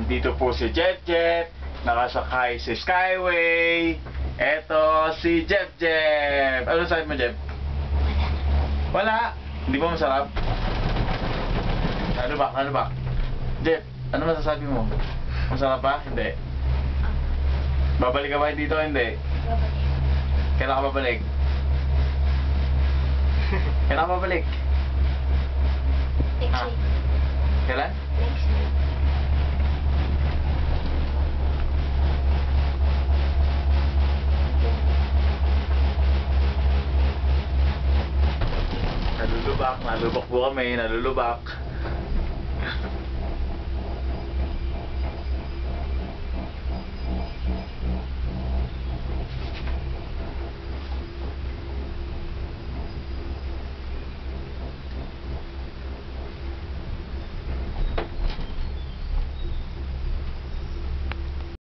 Nandito po si Jeff Jeff, nakasakay si Skyway. Eto si Jeff Jeff. Ano sabi mo, Jeff? Wala. Hindi ba masarap? Ano ba? Ano ba? Jeff, ano masasabi mo? Masarap ba? Hindi. Babalik ka ba dito? Hindi. Kailan ka babalik? Kailan ka babalik? Next week. Kailan? Next week. Nalulubak po kami, nalulubak.